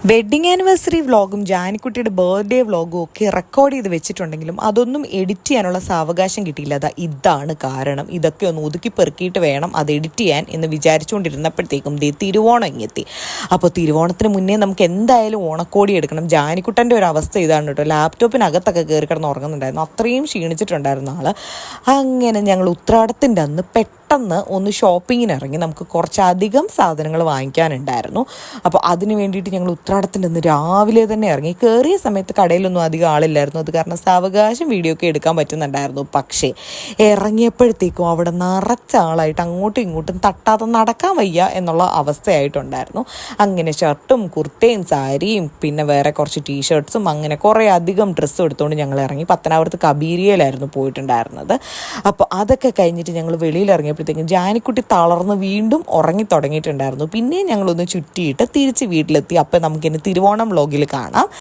Wedding anniversary വ്ളോഗും ജാനിക്കുട്ടിയുടെ birthday വ്ളോഗും ഒക്കെ record ചെയ്ത് വെച്ചിട്ടുണ്ടെങ്കിലും അതൊന്നും എഡിറ്റ് ചെയ്യാനുള്ള സാവകാശം കിട്ടിയില്ല. ഇതാണ് കാരണം. ഇതൊക്കെ ഒന്ന് ഒതുക്കി പെറുക്കിയിട്ട് വേണം അത് എഡിറ്റ് ചെയ്യാൻ എന്ന് വിചാരിച്ചുകൊണ്ടിരുന്നപ്പോഴത്തേക്കും തിരുവോണം ഇങ്ങെത്തി. അപ്പോൾ തിരുവോണത്തിന് മുന്നേ നമുക്ക് എന്തായാലും ഓണക്കോടി എടുക്കണം. ജാനിക്കുട്ടൻ്റെ ഒരു അവസ്ഥ ഇതാണ് കേട്ടോ. ലാപ്ടോപ്പിനകത്തൊക്കെ കയറി കിടന്ന് ഉറങ്ങുന്നുണ്ടായിരുന്നു. അത്രയും ക്ഷീണിച്ചിട്ടുണ്ടായിരുന്ന ആൾ. അങ്ങനെ ഞങ്ങൾ ഉത്രാടത്തിൻ്റെ അന്ന് പെട്ടെന്ന് ഒന്ന് ഷോപ്പിങ്ങിന് ഇറങ്ങി. നമുക്ക് കുറച്ചധികം സാധനങ്ങൾ വാങ്ങിക്കാനുണ്ടായിരുന്നു. അപ്പോൾ അതിന് വേണ്ടിയിട്ട് ഞങ്ങൾ ഉത്രാടത്തിൻ്റെ അന്ന് രാവിലെ തന്നെ ഇറങ്ങി. കയറിയ സമയത്ത് കടയിലൊന്നും അധികം ആളില്ലായിരുന്നു. അത് കാരണം സാവകാശം വീഡിയോ ഒക്കെ എടുക്കാൻ പറ്റുന്നുണ്ടായിരുന്നു. പക്ഷേ ഇറങ്ങിയപ്പോഴത്തേക്കും അവിടെ നിറച്ച ആളായിട്ട് അങ്ങോട്ടും ഇങ്ങോട്ടും തട്ടാതെ നടക്കാൻ വയ്യ എന്നുള്ള അവസ്ഥയായിട്ടുണ്ടായിരുന്നു. അങ്ങനെ ഷർട്ടും കുർത്തയും സാരിയും പിന്നെ വേറെ കുറച്ച് ടീഷർട്ട്സും അങ്ങനെ കുറേ അധികം ഡ്രസ്സും എടുത്തുകൊണ്ട് ഞങ്ങൾ ഇറങ്ങി. പത്തനാപുരത്ത് കബീരിയയിലായിരുന്നു പോയിട്ടുണ്ടായിരുന്നത്. അപ്പോൾ അതൊക്കെ കഴിഞ്ഞിട്ട് ഞങ്ങൾ വെളിയിലിറങ്ങി ജാനിക്കുട്ടി തളർന്ന് വീണ്ടും ഉറങ്ങി തുടങ്ങിയിട്ടുണ്ടായിരുന്നു. പിന്നെ ഞങ്ങളൊന്ന് ചുറ്റിയിട്ട് തിരിച്ച് വീട്ടിലെത്തി. അപ്പം നമുക്കിനി തിരുവോണം വ്ളോഗിൽ കാണാം.